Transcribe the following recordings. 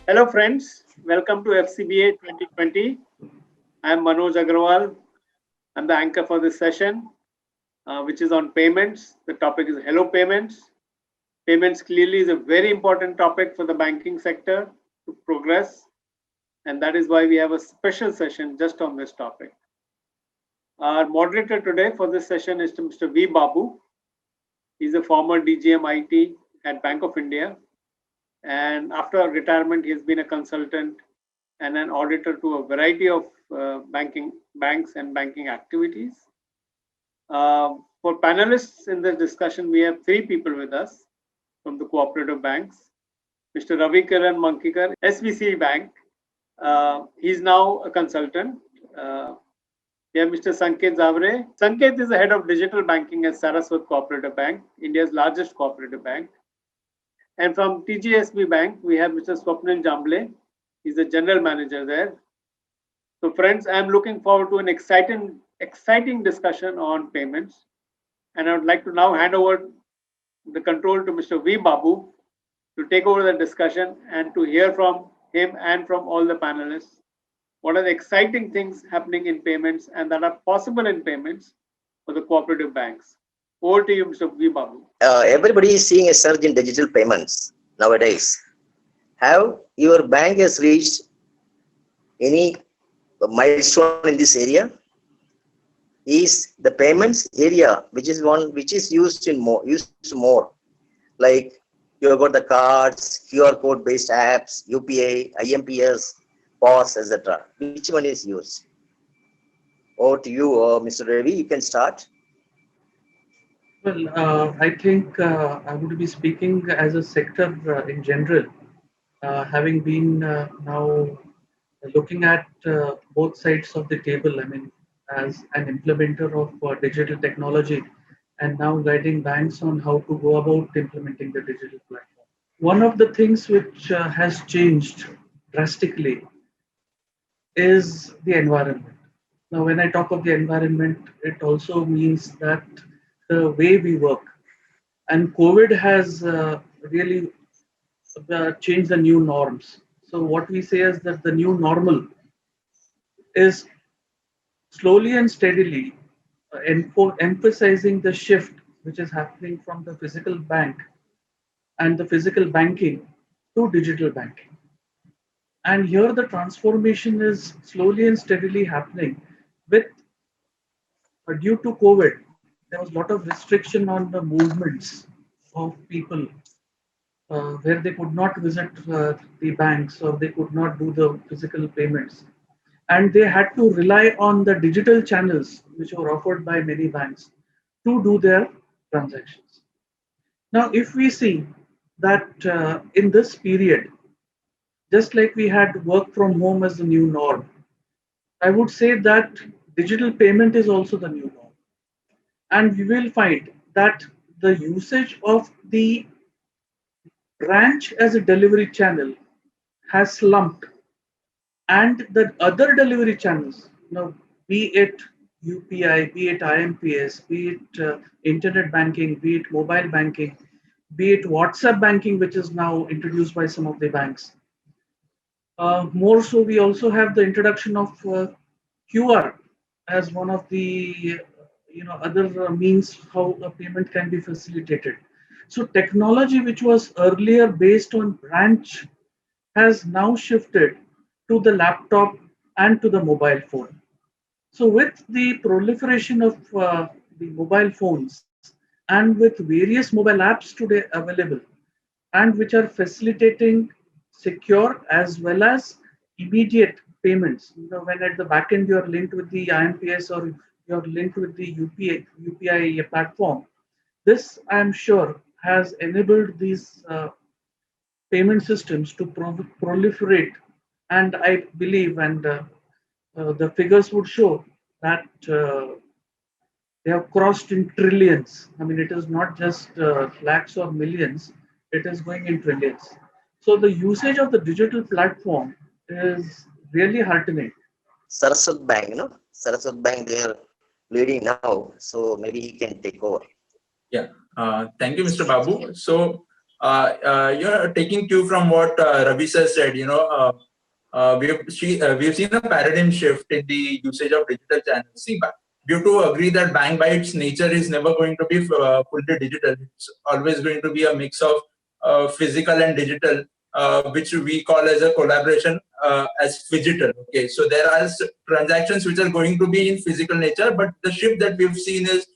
Hello friends, welcome to FCBA 2020. I am Manoj Agarwal. I'm the anchor for this session, which is on payments. The topic is Hello Payments. Payments clearly is a very important topic for the banking sector to progress, and that is why we have a special session just on this topic. Our moderator today for this session is Mr. V. Babu. He's a former DGM IT at Bank of India. And after retirement, he has been a consultant and an auditor to a variety of banks and banking activities. For panelists in this discussion, we have three people with us from the cooperative banks. Mr. Ravi Kiran Mankikar, SVC Bank. He's now a consultant. We have Mr. Sanket Zavre. Sanket is the head of digital banking at Saraswat Cooperative Bank, India's largest cooperative bank. And from TGSB Bank, we have Mr. Swapnil Jamble. He's the general manager there. So friends, I'm looking forward to an exciting discussion on payments. And I would like to now hand over the control to Mr. V. Babu to take over the discussion and to hear from him and from all the panelists what are the exciting things happening in payments and that are possible in payments for the cooperative banks. Over to you, Mr. V. Babu. Everybody is seeing a surge in digital payments nowadays. Have your bank has reached any milestone in this area? Is the payments area which is used more, like you have got the cards, QR code based apps, UPI, IMPS, POS, etc. Which one is used? Over to you, Mr. Ravi. You can start. Well, I think I would be speaking as a sector in general, having been now looking at both sides of the table. I mean, as an implementer of digital technology and now guiding banks on how to go about implementing the digital platform. One of the things which has changed drastically is the environment. Now, when I talk of the environment, it also means that the way we work. And COVID has really changed the new norms. So what we say is that the new normal is slowly and steadily emphasizing the shift which is happening from the physical bank and the physical banking to digital banking. And here the transformation is slowly and steadily happening with, due to COVID, there was a lot of restriction on the movements of people where they could not visit the banks or they could not do the physical payments. And they had to rely on the digital channels which were offered by many banks to do their transactions. Now, if we see that in this period, just like we had work from home as the new norm, I would say that digital payment is also the new norm. And we will find that the usage of the branch as a delivery channel has slumped, and the other delivery channels, be it UPI, be it IMPS, be it internet banking, be it mobile banking, be it WhatsApp banking, which is now introduced by some of the banks. More so, we also have the introduction of QR as one of the other means how a payment can be facilitated. So technology which was earlier based on branch has now shifted to the laptop and to the mobile phone. So with the proliferation of the mobile phones and with various mobile apps today available and which are facilitating secure as well as immediate payments, when at the back end you are linked with the IMPS or you're linked with the UPI platform, this I am sure has enabled these payment systems to proliferate. And I believe, and the figures would show that they have crossed in trillions. I mean, it is not just lakhs or millions, it is going in trillions. So the usage of the digital platform is really heartening. Saraswat Bank, Saraswat Bank, they are leading now, so maybe he can take over. Yeah, thank you, Mr. Babu. So taking cue from what Ravi sir said, we've seen a paradigm shift in the usage of digital channels. See, due to agree that bank by its nature is never going to be fully digital. It's always going to be a mix of physical and digital, which we call as a collaboration as phygital. Okay, so there are transactions which are going to be in physical nature, but the shift that we've seen is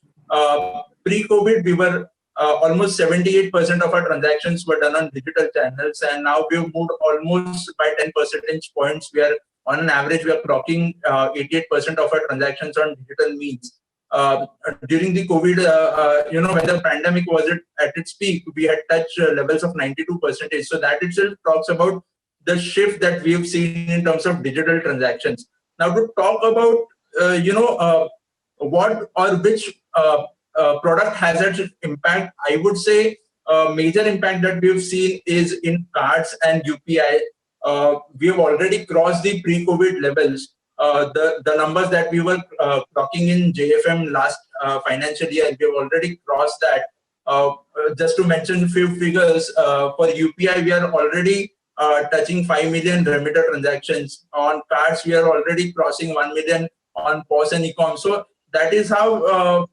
pre-COVID we were almost 78% of our transactions were done on digital channels, and now we've moved almost by 10 percentage points. We are on an average, we are clocking 88% of our transactions on digital means. During the COVID, when the pandemic was at its peak, we had touched levels of 92%. So that itself talks about the shift that we have seen in terms of digital transactions. Now, to talk about, what or which product has its impact, I would say major impact that we've seen is in cards and UPI. We have already crossed the pre-COVID levels. The numbers that we were clocking in JFM last financial year, we have already crossed that. Just to mention a few figures, for UPI, we are already touching 5 million remitter transactions. On cards, we are already crossing 1 million on POS and e-com. So that is how,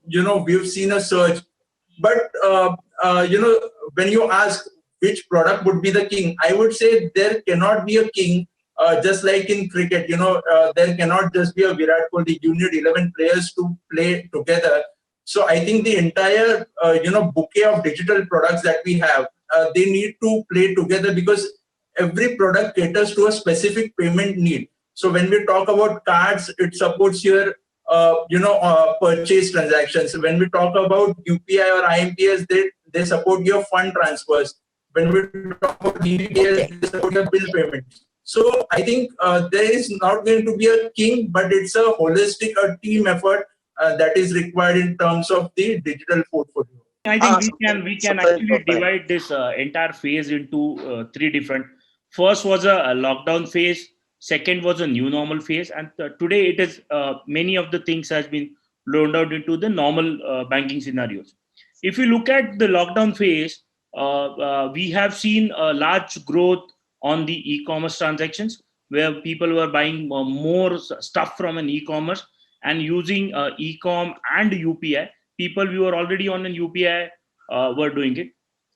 we've seen a surge. But, when you ask which product would be the king, I would say there cannot be a king. Just like in cricket, there cannot just be a Virat Kohli. You need 11 players to play together. So I think the entire, bouquet of digital products that we have, they need to play together because every product caters to a specific payment need. So when we talk about cards, it supports your, purchase transactions. When we talk about UPI or IMPS, they support your fund transfers. When we talk about DBS, they support your bill payments. So I think there is not going to be a king, but it's a holistic, a team effort that is required in terms of the digital portfolio. I think we can actually divide this entire phase into three different. First was a lockdown phase. Second was a new normal phase, and today it is many of the things has been loaned out into the normal banking scenarios. If you look at the lockdown phase, we have seen a large growth on the e-commerce transactions where people were buying more stuff from an e-commerce and using e-com and UPI. People who were already on an UPI were doing it.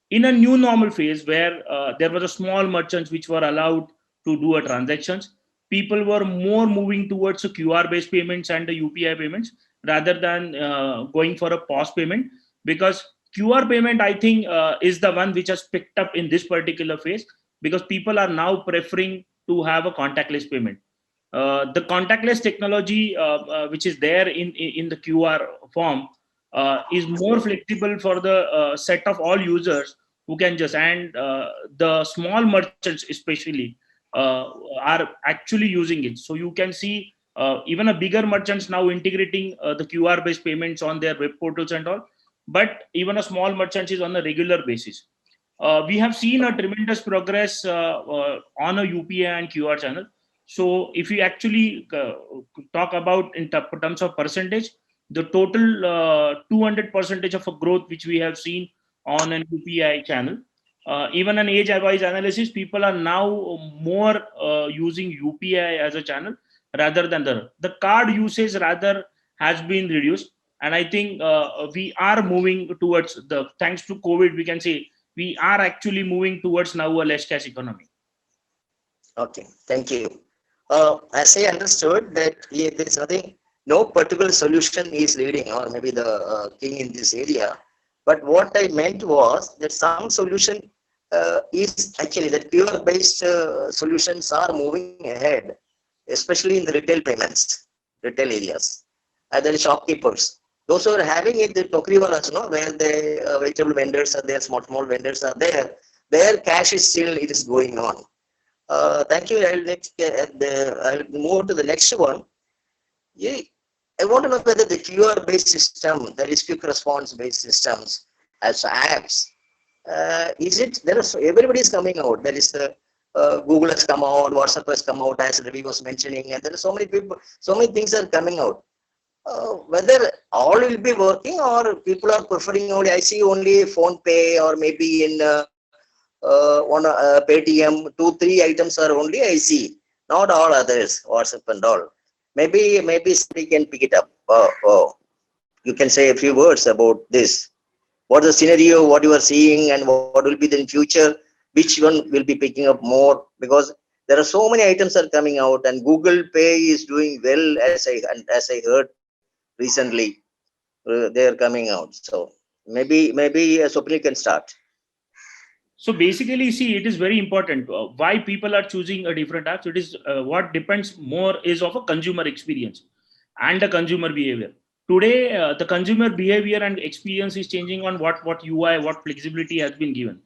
In a new normal phase where there was a small merchants which were allowed to do a transactions, people were more moving towards the QR based payments and the UPI payments rather than going for a POS payment, because QR payment, I think, is the one which has picked up in this particular phase because people are now preferring to have a contactless payment. The contactless technology, which is there in the QR form, is more flexible for the set of all users who can just, and the small merchants especially are actually using it. So you can see even a bigger merchants now integrating the QR based payments on their web portals and all, but even a small merchant is on a regular basis. We have seen a tremendous progress on a UPI and QR channel. So if we actually talk about in terms of percentage, the total 200% of a growth which we have seen on an UPI channel. Even an age-wise analysis, people are now more using UPI as a channel rather than the card usage rather has been reduced. And I think we are moving towards thanks to COVID, we can say we are actually moving towards now a less cash economy. Okay, thank you. As I understood that there is nothing, no particular solution is leading or maybe the king in this area. But what I meant was that some solution is actually that pure-based solutions are moving ahead, especially in the retail payments, retail areas. There are shopkeepers. Those who are having it, the tokriwalas, where the vegetable vendors are there, small vendors are there, their cash is still, it is going on. Thank you. I'll move to the next one. I want to know whether the QR-based system, that is quick response-based systems, as apps, everybody is coming out. There is Google has come out, WhatsApp has come out, as Ravi was mentioning, and there are so many people, so many things are coming out. Whether all will be working or people are preferring only, I see only phone pay or maybe in on Paytm, 2-3 items are only I see, not all others, WhatsApp and all. Maybe somebody can pick it up. You can say a few words about this. What is the scenario, what you are seeing, and what will be the in future? Which one will be picking up more? Because there are so many items are coming out, and Google Pay is doing well, as I heard recently. They are coming out. So maybe Swapnil can start. So basically, see, it is very important why people are choosing a different apps. It is what depends more is of a consumer experience and the consumer behavior. Today, the consumer behavior and experience is changing on what UI, what flexibility has been given.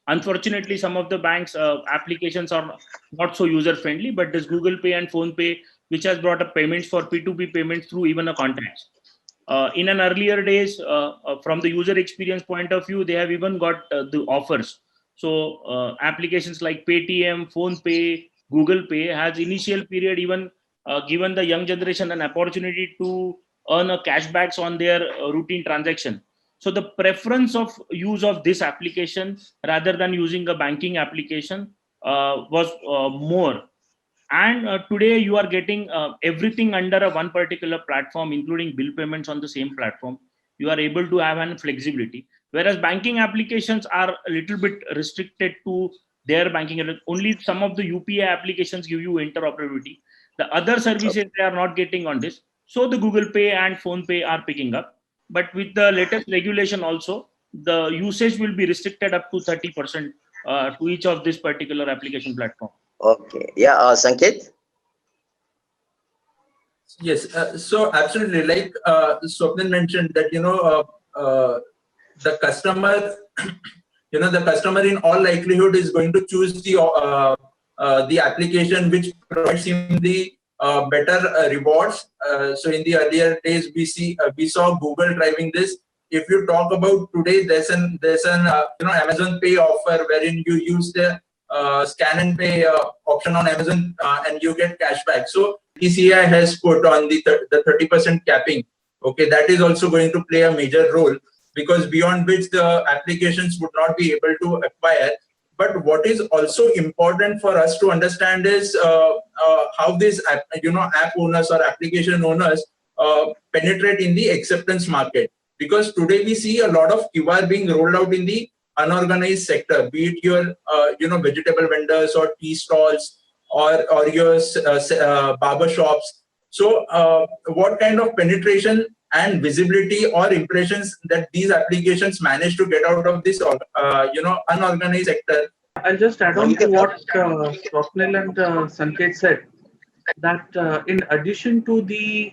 Unfortunately, some of the banks applications are not so user friendly, but this Google Pay and Phone Pay, which has brought up payments for P2P payments through even a contacts. In an earlier days, from the user experience point of view, they have even got the offers. So applications like Paytm, Phone Pay, Google Pay has initial period even given the young generation an opportunity to earn a cashbacks on their routine transaction. So the preference of use of this application rather than using a banking application was more. And today you are getting everything under a one particular platform, including bill payments on the same platform. You are able to have an flexibility, whereas banking applications are a little bit restricted to their banking. Only some of the UPI applications give you interoperability. The other services they are not getting on this. So the Google Pay and Phone Pay are picking up. But with the latest regulation also, the usage will be restricted up to 30% to each of this particular application platform. Okay. Yeah, Sanket. Yes, so absolutely, like Swapnil mentioned that the customer, the customer in all likelihood is going to choose the application which provides him the better rewards. So in the earlier days, we saw Google driving this. If you talk about today, there's an Amazon Pay offer wherein you use the scan and pay option on Amazon and you get cashback. So FCBA has put on the 30% capping. Okay, that is also going to play a major role, because beyond which the applications would not be able to acquire. But what is also important for us to understand is how these app owners or application owners penetrate in the acceptance market. Because today we see a lot of QR being rolled out in the unorganized sector, be it your vegetable vendors or tea stalls or your barber shops. So what kind of penetration and visibility or impressions that these applications manage to get out of this unorganized sector? I'll just add on to what Swapnil and Sanket said, that in addition to the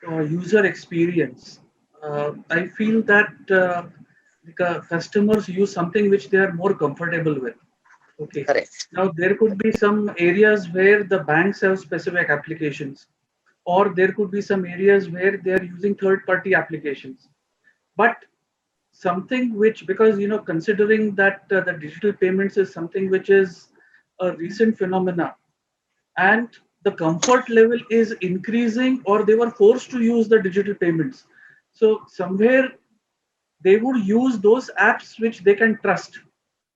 user experience, I feel that the customers use something which they are more comfortable with. Okay. Correct. Now there could be some areas where the banks have specific applications, or there could be some areas where they are using third-party applications. But something which, because considering that the digital payments is something which is a recent phenomena, and the comfort level is increasing, or they were forced to use the digital payments. So somewhere they would use those apps which they can trust.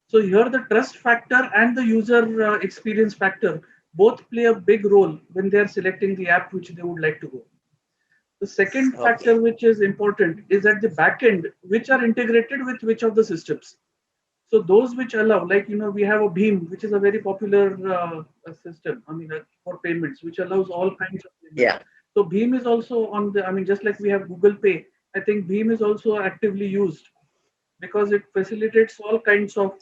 So here the trust factor and the user experience factor both play a big role when they are selecting the app which they would like to go. The second factor which is important is at the back end, which are integrated with which of the systems. So those which allow, like, we have a Bheem, which is a very popular system, for payments, which allows all kinds of payments. Yeah. So Bheem is also on the, just like we have Google Pay, I think Bheem is also actively used because it facilitates all kinds of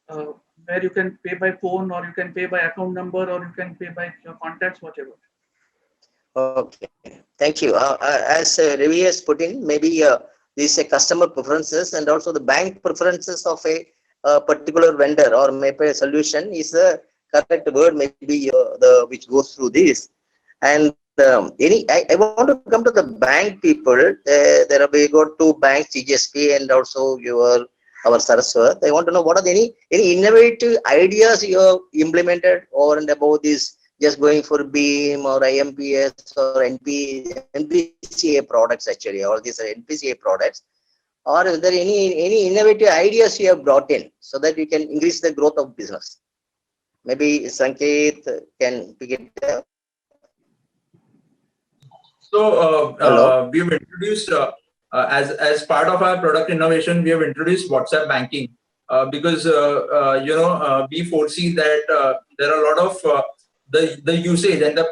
where you can pay by phone, or you can pay by account number, or you can pay by your contacts, whatever. Okay, thank you. As Ravi has put in, maybe these customer preferences and also the bank preferences of a particular vendor or maybe a solution is the correct word, maybe which goes through this. And I want to come to the bank people. We got two banks, CGSP and also our Saraswat. I want to know what are any innovative ideas you have implemented over and above this, just going for Bheem or IMPS or NPCA products. Actually, all these are NPCA products. or is there any innovative ideas you have brought in so that you can increase the growth of business? Maybe Sanket can pick it up. So Hello. we have introduced as part of our product innovation, we have introduced WhatsApp banking because we foresee that there are a lot of the usage and the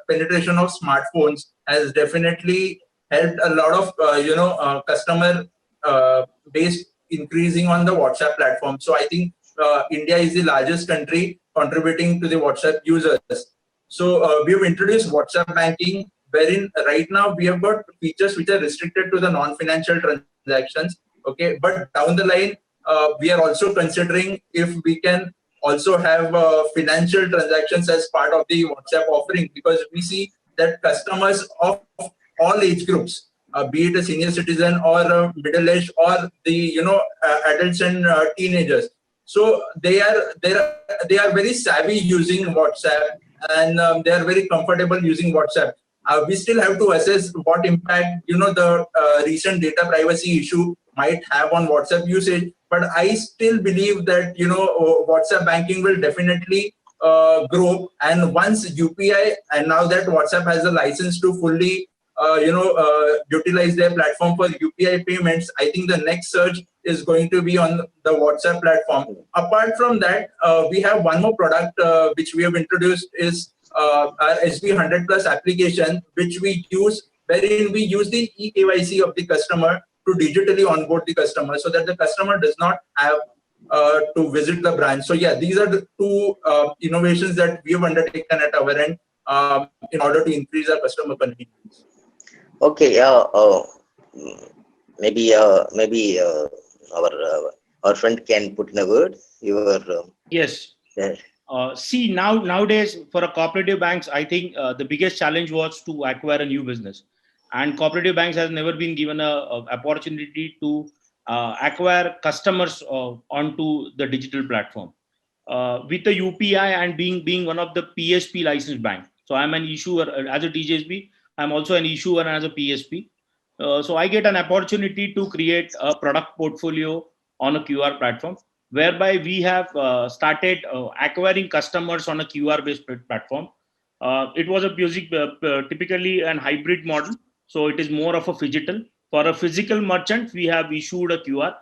penetration of smartphones has definitely helped a lot of customer base increasing on the WhatsApp platform. So I think India is the largest country contributing to the WhatsApp users. So we have introduced WhatsApp banking, wherein right now we have got features which are restricted to the non-financial transactions. Okay, but down the line, we are also considering if we can also have financial transactions as part of the WhatsApp offering, because we see that customers of all age groups, be it a senior citizen or a middle age or the adults and teenagers, so they are very savvy using WhatsApp, and they are very comfortable using WhatsApp. We still have to assess what impact the recent data privacy issue might have on WhatsApp usage. But I still believe that WhatsApp banking will definitely grow, and once UPI, and now that WhatsApp has a license to fully utilize their platform for UPI payments, I think the next surge is going to be on the WhatsApp platform. Apart from that, we have one more product which we have introduced is our SB 100 Plus application, which we use, wherein we use the eKYC of the customer to digitally onboard the customer, so that the customer does not have to visit the branch. So yeah, these are the two innovations that we have undertaken at our end in order to increase our customer convenience. Okay. Maybe our friend can put in a word. Yes. There. See, nowadays for a cooperative banks, I think the biggest challenge was to acquire a new business, and cooperative banks has never been given a opportunity to acquire customers onto the digital platform with the UPI and being one of the PSP licensed bank. So I'm an issuer as a TJSB. I'm also an issuer as a PSP. So I get an opportunity to create a product portfolio on a QR platform, whereby we have started acquiring customers on a QR based platform. It was a typically an hybrid model, so it is more of a phygital. For a physical merchant, we have issued a QR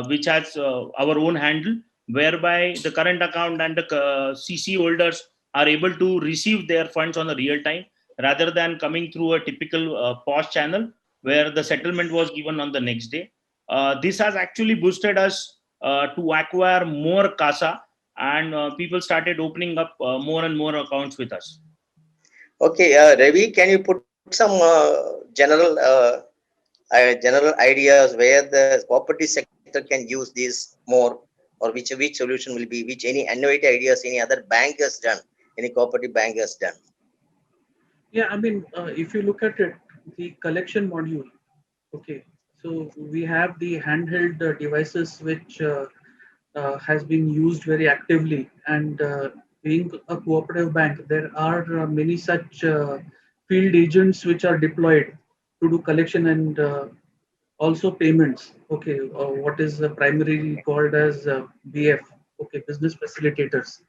which has our own handle, whereby the current account and the CC holders are able to receive their funds on a real time, rather than coming through a typical POS channel where the settlement was given on the next day. This has actually boosted us to acquire more CASA, and people started opening up more and more accounts with us. Okay, Ravi, can you put some general ideas where the cooperative sector can use this more, or which solution will be, which any innovative ideas any other bank has done, any cooperative bank has done? Yeah, I mean, if you look at it, the collection module, okay, so we have the handheld devices which has been used very actively, and being a cooperative bank, there are many such field agents which are deployed to do collection and also payments. Okay, what is primarily called as BF, okay, business facilitators.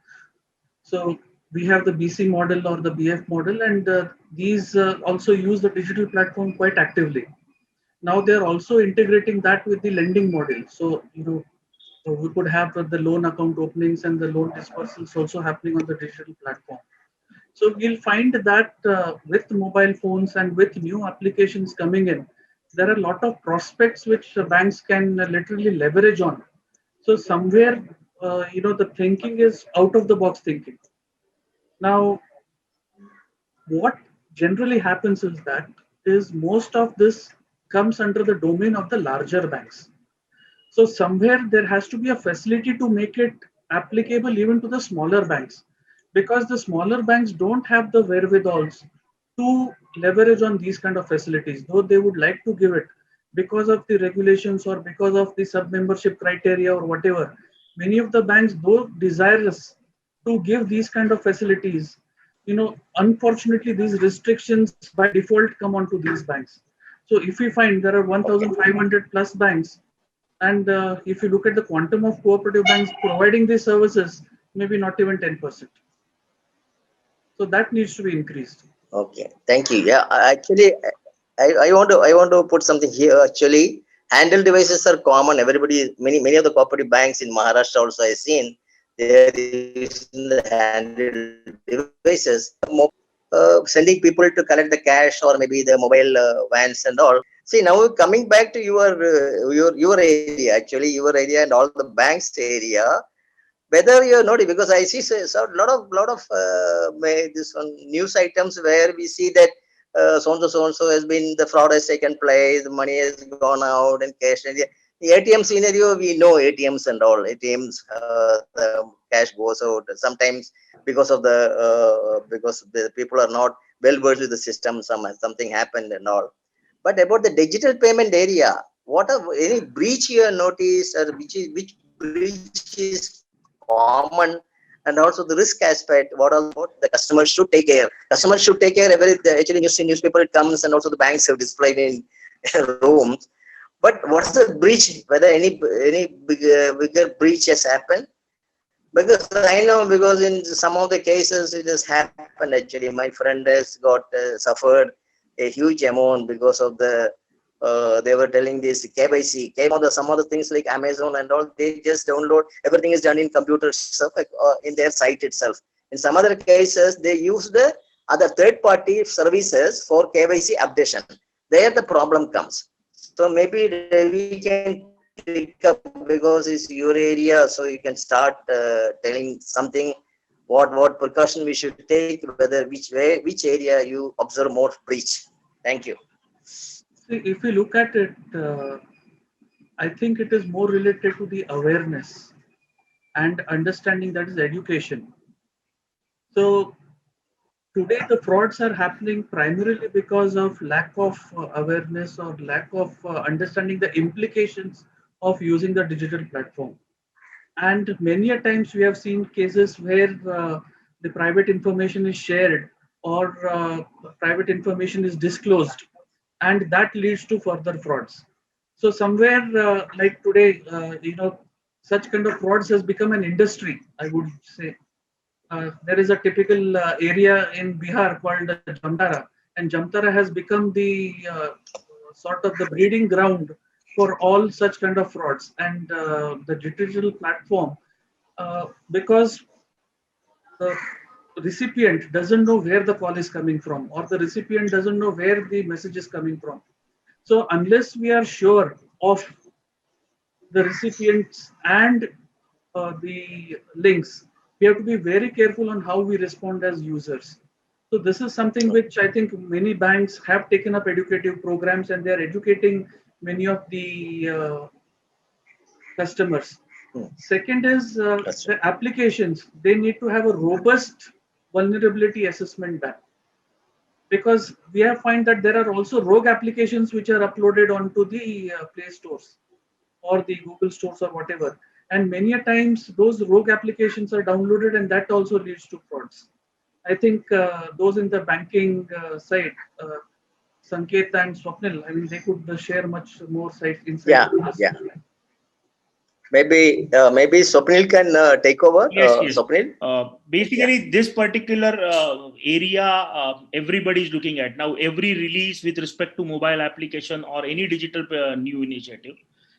So we have the BC model or the BF model, and these also use the digital platform quite actively. Now they're also integrating that with the lending model. So so we could have the loan account openings and the loan dispersals also happening on the digital platform. So we'll find that with mobile phones and with new applications coming in, there are a lot of prospects which banks can literally leverage on. So somewhere, the thinking is out of the box thinking. Now, what generally happens is most of this comes under the domain of the larger banks. So somewhere there has to be a facility to make it applicable even to the smaller banks, because the smaller banks don't have the wherewithals to leverage on these kind of facilities, though they would like to give it because of the regulations or because of the sub membership criteria or whatever. Many of the banks, though desirous to give these kind of facilities, unfortunately these restrictions by default come onto these banks. So if we find there are 1,500 plus banks, and if you look at the quantum of cooperative banks providing these services, maybe not even 10%. So that needs to be increased. Okay, thank you. Yeah, actually, I want to put something here. Actually, handle devices are common. Everybody, many of the cooperative banks in Maharashtra also I seen they are using the handle devices. Sending people to collect the cash or maybe the mobile vans and all. See, now coming back to your area, actually your area and all the banks area, whether you're not, because I see so lot of this on news items where we see that so and so has been, the fraud has taken place, the money has gone out and cash. And the ATM scenario, we know ATMs and all ATMs, the cash goes out sometimes because of because the people are not well versed with the system. Something happened and all. But about the digital payment area, what are any breach you have noticed, or which breach is common, and also the risk aspect? What all the customers should take care? Customers should take care. Actually, newspaper it comes, and also the banks have displayed in rooms. But what's the breach? Whether any bigger breach has happened? Because I know, because in some of the cases it has happened. Actually, my friend has got suffered a huge amount because of they were telling this KYC, some of the things like Amazon and all, they just download, everything is done in computer itself, in their site itself. In some other cases, they use the other third-party services for KYC updation. There the problem comes. So maybe we can pick up, because it's your area, so you can start telling something, what precaution we should take, whether which area you observe more breach. Thank you. See, if we look at it, I think it is more related to the awareness and understanding, that is education. So today the frauds are happening primarily because of lack of awareness or lack of understanding the implications of using the digital platform. And many a times we have seen cases where the private information is shared, or private information is disclosed, and that leads to further frauds. So somewhere like today, such kind of frauds has become an industry, I would say. There is a typical area in Bihar called Jamtara, and Jamtara has become the sort of the breeding ground for all such kind of frauds. And the digital platform, because the recipient doesn't know where the call is coming from, or the recipient doesn't know where the message is coming from. So unless we are sure of the recipients and the links, we have to be very careful on how we respond as users. So this is something which I think many banks have taken up educative programs, and they are educating many of the customers. Second is the applications. They need to have a robust vulnerability assessment done, because we have find that there are also rogue applications which are uploaded onto the Play stores or the Google stores or whatever. And many a times those rogue applications are downloaded, and that also leads to frauds. I think those in the banking side, Sanket and Swapnil, I mean, they could share much more insight. Yeah. Maybe Swapnil can take over. Yes. Swapnil? Basically, this particular area everybody is looking at now. Every release with respect to mobile application or any digital new initiative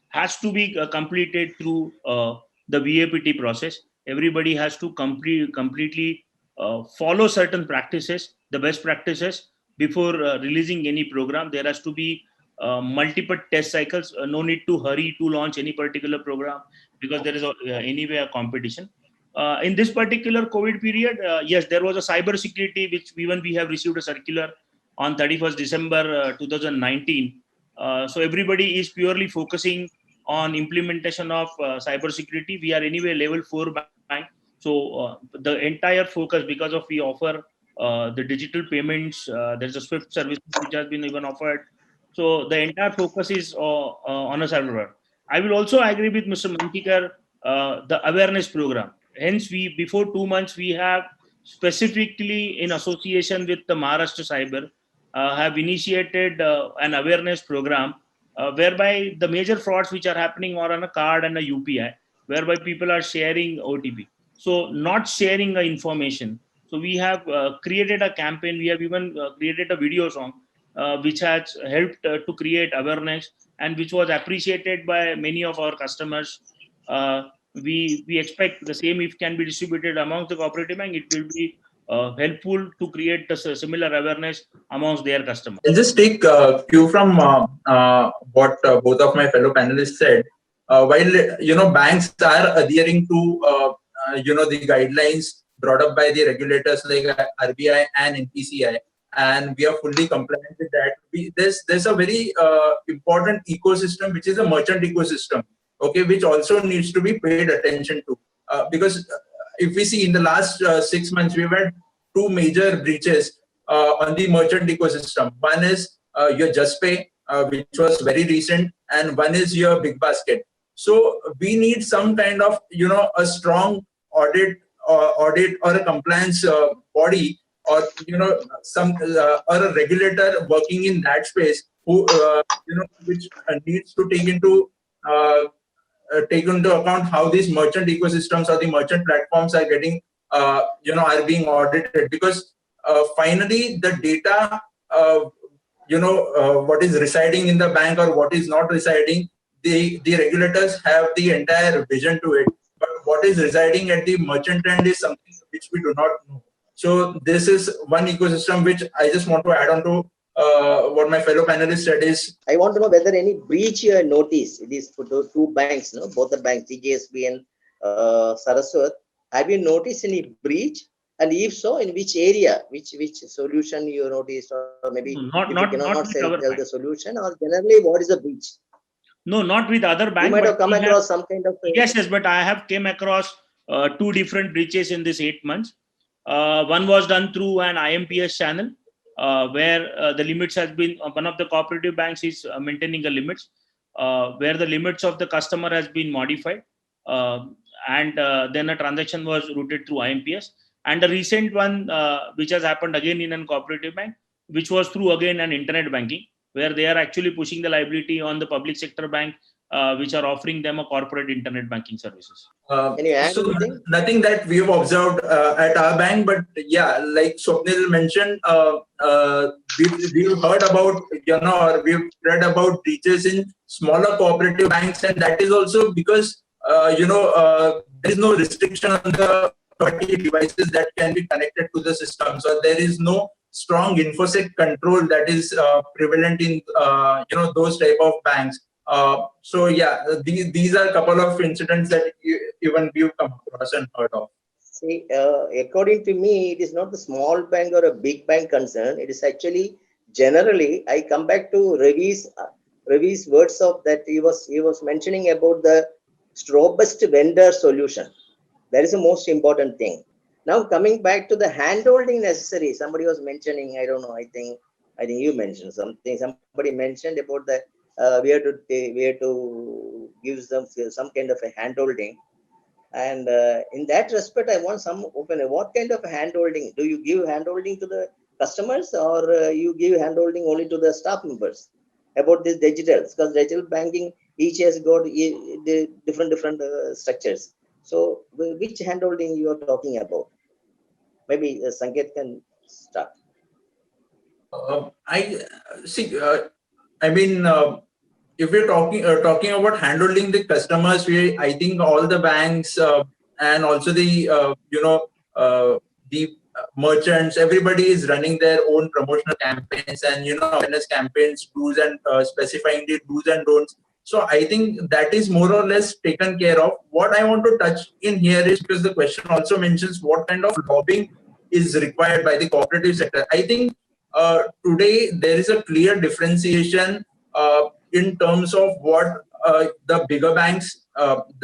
has to be completed through the VAPT process. Everybody has to completely follow certain practices, the best practices, before releasing any program. There has to be multiple test cycles. No need to hurry to launch any particular program, because there is anyway a competition. In this particular COVID period, yes, there was a cyber security, which even we have received a circular on 31st December 2019. So everybody is purely focusing on implementation of cyber security. We are anyway level 4 bank. So the entire focus, because of we offer the digital payments, there's a SWIFT service which has been even offered. So the entire focus is on a server. I will also agree with Mr. Mankikar, the awareness program. Hence, before 2 months, we have specifically in association with the Maharashtra Cyber, have initiated an awareness program whereby the major frauds which are happening are on a card and a UPI, whereby people are sharing OTP. So not sharing the information. So we have created a campaign. We have even created a video song which has helped to create awareness and which was appreciated by many of our customers. We expect the same if can be distributed amongst the cooperative bank. It will be helpful to create a similar awareness amongst their customers. I'll just take cue from what both of my fellow panelists said. While banks are adhering to the guidelines brought up by the regulators like RBI and NPCI, and we are fully compliant with that. There's a very important ecosystem, which is a merchant ecosystem, okay, which also needs to be paid attention to, because if we see in the last 6 months, we've had two major breaches on the merchant ecosystem. One is your Just Pay, which was very recent, and one is your Big Basket. So we need some kind of a strong audit or a compliance body, or some or a regulator working in that space who which needs to take into account how these merchant ecosystems or the merchant platforms are getting are being audited, because finally the data what is residing in the bank or what is not residing, the regulators have the entire vision to it, but what is residing at the merchant end is something which we do not know. So this is one ecosystem which I just want to add on to what my fellow panelists said. Is I want to know whether any breach you have noticed. It is for those two banks, both the banks, CGSB and Saraswat. Have you noticed any breach? And if so, in which area, which solution you noticed, or maybe not you cannot with tell our the bank. solution, or generally what is the breach? No, not with other banks. You might have come across some kind of yes, but I have came across two different breaches in this 8 months. One was done through an IMPS channel, where the limits has been, one of the cooperative banks is maintaining the limits, where the limits of the customer has been modified, and then a transaction was routed through IMPS. And the recent one, which has happened again in a cooperative bank, which was through again an internet banking, where they are actually pushing the liability on the public sector bank, which are offering them a corporate internet banking services. Can you add so anything? Nothing that we have observed at our bank, but yeah, like Swapnil mentioned, we've heard about, or we've read about breaches in smaller cooperative banks, and that is also because there is no restriction on the devices that can be connected to the system, so there is no strong infosec control that is prevalent in those type of banks. So yeah, these are a couple of incidents that even we've come across and heard of. See, according to me, it is not the small bank or a big bank concern. It is actually generally. I come back to Ravi's words of that he was mentioning about the robust vendor solution. That is the most important thing. Now coming back to the handholding necessary, somebody was mentioning. I don't know. I think you mentioned something. Somebody mentioned about the we have to give them some kind of a handholding. And in that respect, I want some open. What kind of handholding? Do you give handholding to the customers, or you give handholding only to the staff members about this digitals? Because digital banking each has got the different structures. So which handholding you are talking about? Maybe Sanket can start. I see. I mean, if we're talking about handling the customers, I think all the banks and also the the merchants, everybody is running their own promotional campaigns and awareness campaigns, do's and specifying the do's and don'ts. So I think that is more or less taken care of. What I want to touch in here is, because the question also mentions what kind of lobbying is required by the cooperative sector. I think today there is a clear differentiation in terms of what the bigger banks,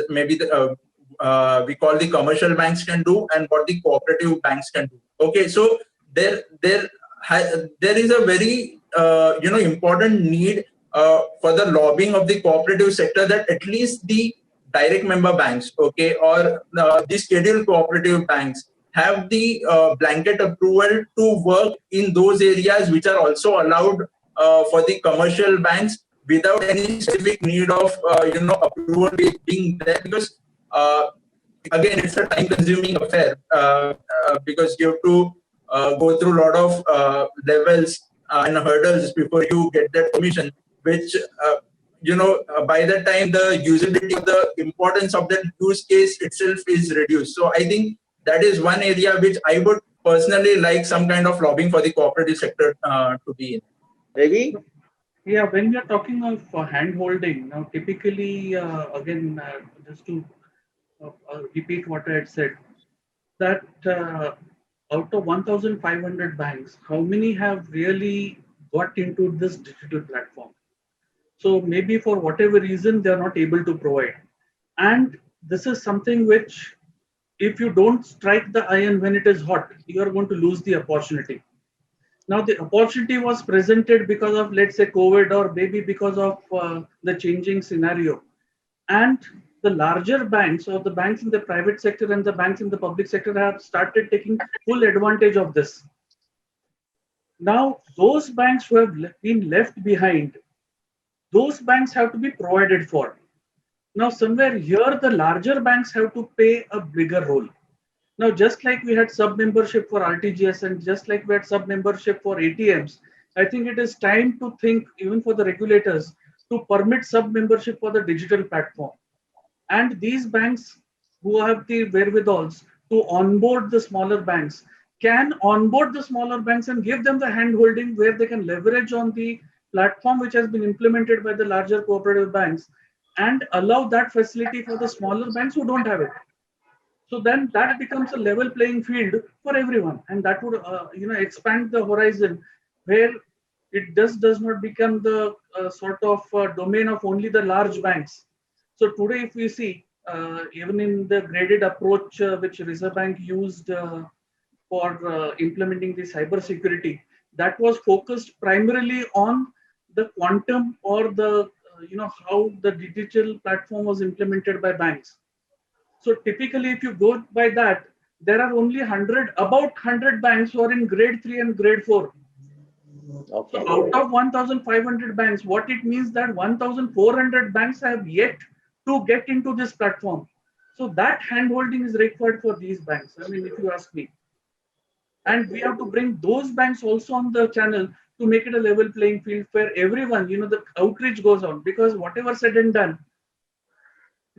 maybe we call the commercial banks, can do, and what the cooperative banks can do. Okay, so there is a very important need for the lobbying of the cooperative sector, that at least the direct member banks, okay, or the scheduled cooperative banks, have the blanket approval to work in those areas which are also allowed for the commercial banks without any specific need of approval being there, because again, it's a time consuming affair because you have to go through a lot of levels and hurdles before you get that permission, which by the time the usability of the importance of that use case itself is reduced. So I think that is one area which I would personally like some kind of lobbying for the cooperative sector to be in. Ravi? Yeah, when we are talking of hand holding, now typically, again, just to repeat what I had said, that out of 1,500 banks, how many have really got into this digital platform? So maybe for whatever reason, they are not able to provide. And this is something which, if you don't strike the iron when it is hot, you are going to lose the opportunity. Now, the opportunity was presented because of, let's say, COVID, or maybe because of the changing scenario. And the larger banks, or the banks in the private sector and the banks in the public sector, have started taking full advantage of this. Now, those banks who have been left behind, those banks have to be provided for. Now, somewhere here, the larger banks have to play a bigger role. Now, just like we had sub-membership for RTGS and just like we had sub-membership for ATMs, I think it is time to think, even for the regulators, to permit sub-membership for the digital platform. And these banks who have the wherewithals to onboard the smaller banks can onboard the smaller banks and give them the hand-holding where they can leverage on the platform which has been implemented by the larger cooperative banks, and allow that facility for the smaller banks who don't have it. So then that becomes a level playing field for everyone, and that would expand the horizon, where it does not become the sort of domain of only the large banks. So today, if we see, even in the graded approach which Reserve Bank used for implementing the cyber security, that was focused primarily on the quantum, or the how the digital platform was implemented by banks. So typically, if you go by that, there are only about 100 banks who are in grade 3 and grade 4. Okay. So out of 1,500 banks, what it means that 1,400 banks have yet to get into this platform. So that handholding is required for these banks, I mean, if you ask me. And we have to bring those banks also on the channel to make it a level playing field where everyone, the outreach goes on. Because whatever said and done,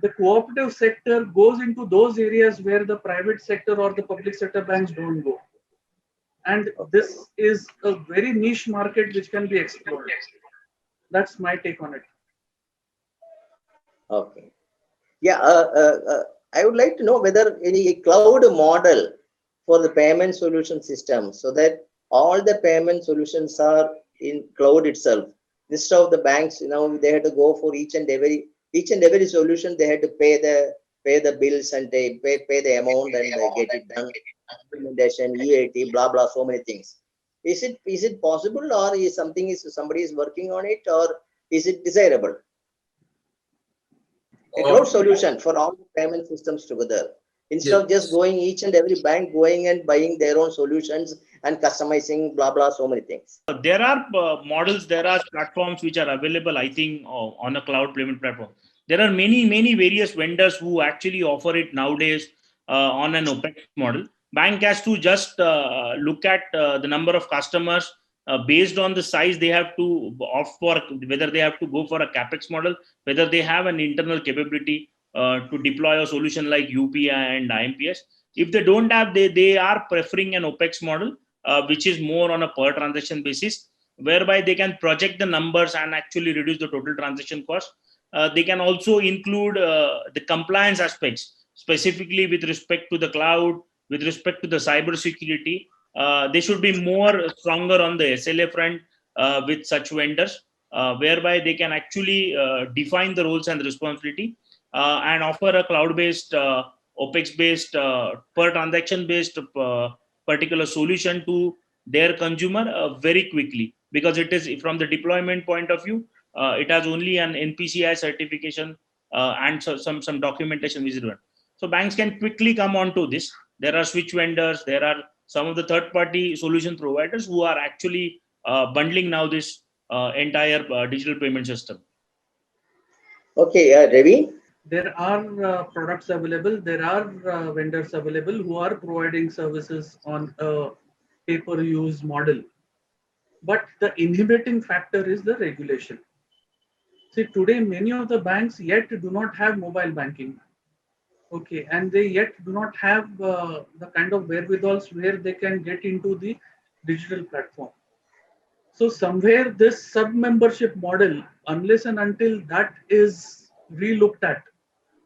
the cooperative sector goes into those areas where the private sector or the public sector banks don't go. And this is a very niche market which can be explored. That's my take on it. Okay. Yeah, I would like to know whether any cloud model for the payment solution system, so that all the payment solutions are in cloud itself. Instead of the banks, they had to go for each and every solution. They had to pay the bills and they pay the amount and they get it done. Implementation, EAT, blah blah, so many things. Is it possible, or is somebody is working on it, or is it desirable? A cloud solution for all the payment systems together, instead of just going each and every bank going and buying their own solutions and customizing blah blah, so many things. There are models, there are platforms which are available, I think, on a cloud payment platform. There are many various vendors who actually offer it nowadays on an OPEX model. Bank has to just look at the number of customers based on the size. They have to opt for whether they have to go for a capex model, whether they have an internal capability to deploy a solution like UPI and IMPS. If they don't have, they are preferring an OPEX model, which is more on a per transaction basis, whereby they can project the numbers and actually reduce the total transaction cost. They can also include the compliance aspects, specifically with respect to the cloud, with respect to the cyber security. They should be more stronger on the SLA front with such vendors, whereby they can actually define the roles and responsibility and offer a cloud-based, OPEX-based, per transaction-based particular solution to their consumer very quickly, because it is, from the deployment point of view, it has only an NPCI certification and some documentation which is done. So banks can quickly come on to this. there are switch vendors, there are some of the third-party solution providers who are actually bundling now this entire digital payment system. Okay, Ravi. There are products available. There are vendors available who are providing services on a pay-per-use model. But the inhibiting factor is the regulation. See, today many of the banks yet do not have mobile banking. Okay, and they yet do not have the kind of wherewithals where they can get into the digital platform. So somewhere this sub-membership model, unless and until that is relooked at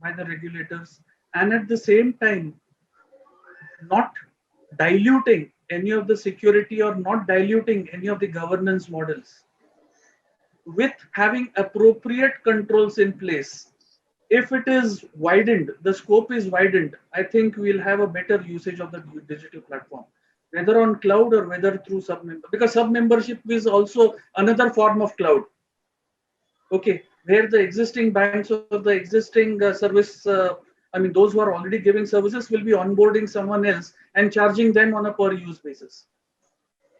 by the regulators, and at the same time not diluting any of the security or not diluting any of the governance models, with having appropriate controls in place, if it is widened, the scope is widened, I think we'll have a better usage of the digital platform, whether on cloud or whether through sub-member, because sub-membership is also another form of cloud. Okay, where the existing banks or the existing service, those who are already giving services will be onboarding someone else and charging them on a per use basis.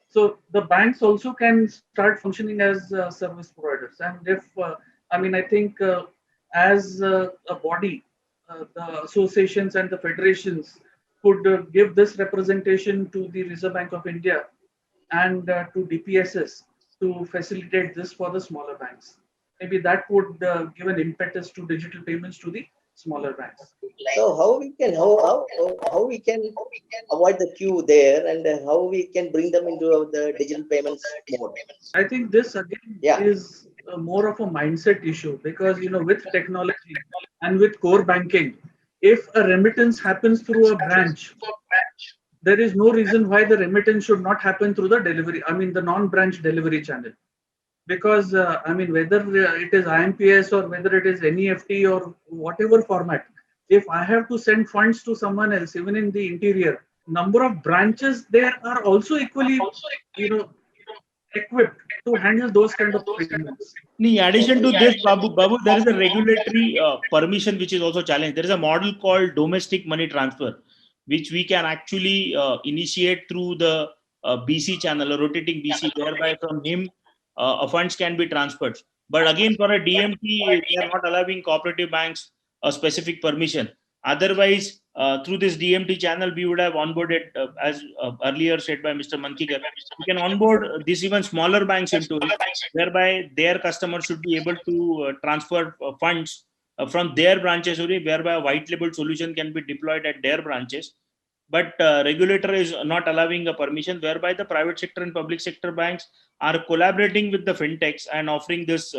So the banks also can start functioning as service providers. And if, I think as a body, the associations and the federations could give this representation to the Reserve Bank of India and to DPSS to facilitate this for the smaller banks. Maybe that would give an impetus to digital payments to the smaller banks. So how we can avoid the queue there, and how we can bring them into the digital payments mode? I think this again is more of a mindset issue, because with technology and with core banking, if a remittance happens through a branch, there is no reason why the remittance should not happen through the delivery, the non-branch delivery channel. Because whether it is IMPS or whether it is NEFT or whatever format, if I have to send funds to someone else, even in the interior, number of branches there are also equally, equipped to handle those kind of payments. In addition to this, Babu, there is a regulatory permission which is also challenged. There is a model called domestic money transfer, which we can actually initiate through the BC channel, a rotating BC, whereby from him funds can be transferred. But again, for a DMT, they are not allowing cooperative banks a specific permission. Otherwise, through this DMT channel, we would have onboarded, as earlier said by Mr. Mankikar, we can onboard these even smaller banks into it, whereby their customers should be able to transfer funds from their branches, whereby a white label solution can be deployed at their branches. But regulator is not allowing a permission, whereby the private sector and public sector banks are collaborating with the fintechs and offering this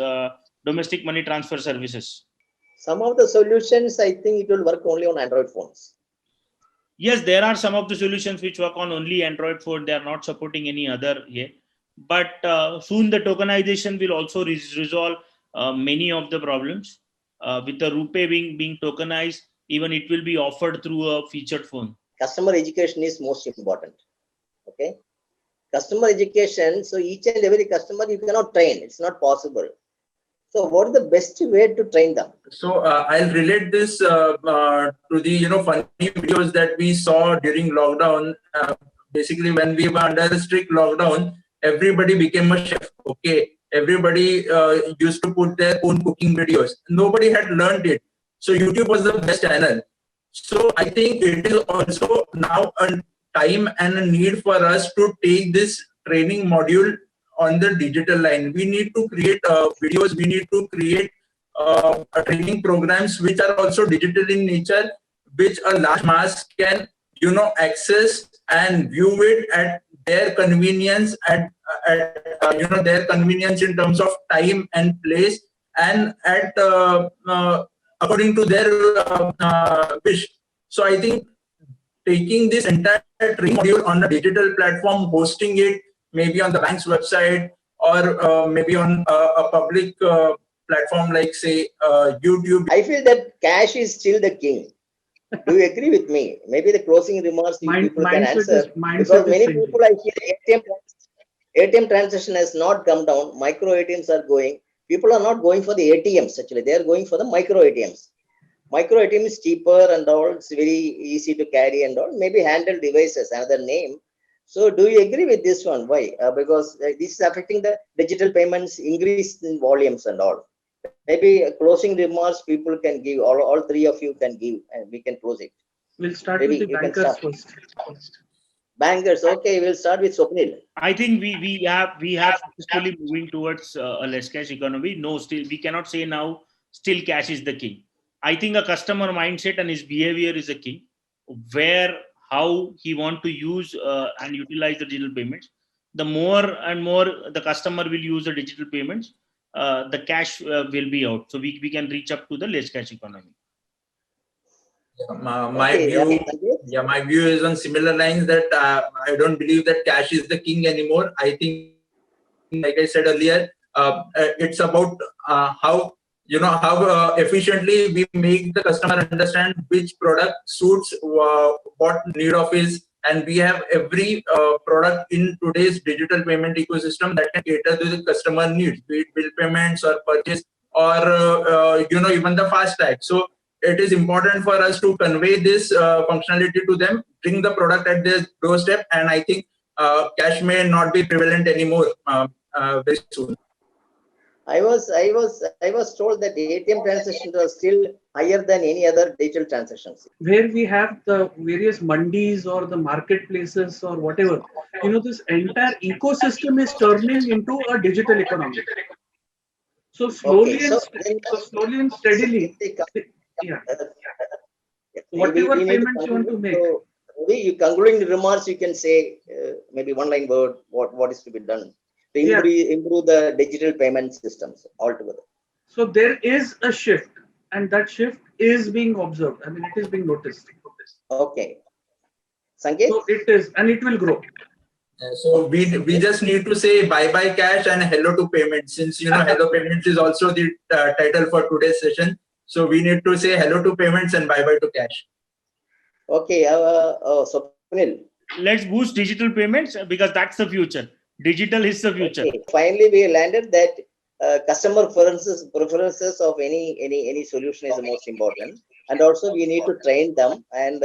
domestic money transfer services. Some of the solutions, I think it will work only on Android phones. Yes, there are some of the solutions which work on only Android phone. They are not supporting any other here. But soon the tokenization will also resolve many of the problems. With the RuPay being tokenized, even it will be offered through a featured phone. Customer education is most important. Okay. Customer education. So each and every customer you cannot train. It's not possible. So what is the best way to train them? So I'll relate this to the funny videos that we saw during lockdown. Basically, when we were under a strict lockdown, everybody became a chef. Okay, everybody used to put their own cooking videos. Nobody had learned it, so YouTube was the best channel. So I think it is also now a time and a need for us to take this training module on the digital line. We need to create videos, we need to create training programs which are also digital in nature, which a large mass can access and view it at their convenience, at their convenience in terms of time and place, and at according to their wish. So I think taking this entire training module on a digital platform, hosting it maybe on the bank's website, or maybe on a public platform like, say, YouTube. I feel that cash is still the king. Do you agree with me? Maybe the closing remarks people can answer. Because many people, I hear ATM transaction has not come down. Micro ATMs are going. People are not going for the ATMs, actually. They are going for the micro ATMs. Micro ATM is cheaper and all. It's very easy to carry and all. Maybe handheld devices, another name. So do you agree with this one? Why? Because this is affecting the digital payments, increase in volumes and all. Maybe closing remarks people can give, all three of you can give, and we can close it. We'll start Maybe with the you can bankers start. first. Bankers, okay, we'll start with Swapnil. I think we have successfully moving towards a less cash economy. No, still we cannot say now still cash is the king. I think a customer mindset and his behavior is a king. Where how he want to use and utilize the digital payments. The more and more the customer will use the digital payments, the cash will be out. So we can reach up to the less cash economy. My Okay, view, yeah. my view is on similar lines that I don't believe that cash is the king anymore. I think, like I said earlier, it's about how efficiently we make the customer understand which product suits what need of his, and we have every product in today's digital payment ecosystem that can cater to the customer needs, be it bill payments or purchase or even the fast tag. So it is important for us to convey this functionality to them, bring the product at their doorstep, and I think cash may not be prevalent anymore very soon. I was told that ATM transactions are still higher than any other digital transactions. Where we have the various mandis or the marketplaces or whatever, this entire ecosystem is turning into a digital economy. So Okay, slowly and steadily, yeah. Whatever we need to payments you want to make. So maybe you concluding remarks, you can say maybe one line word what is to be done to improve the digital payment systems altogether. So there is a shift, and that shift is being observed. I mean, it is being noticed. Okay. Sanket? So it is, and it will grow. So we just need to say bye bye cash and hello to payments, since hello payments is also the title for today's session. So we need to say hello to payments and bye bye to cash. Okay, Swapnil. Let's boost digital payments because that's the future. Digital is the future. Okay. Finally, we landed that customer preferences of any solution is the most important, and also we need to train them, and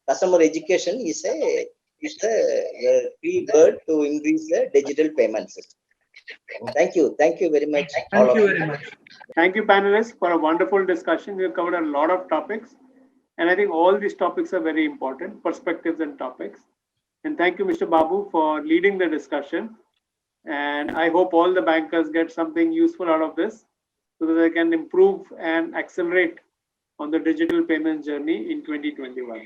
customer education is the key word to increase the digital payment system. Thank you very much. Thank you very much. Thank you, panelists, for a wonderful discussion. We have covered a lot of topics, and I think all these topics are very important, perspectives and topics. And thank you, Mr. Babu, for leading the discussion. And I hope all the bankers get something useful out of this so that they can improve and accelerate on the digital payments journey in 2021.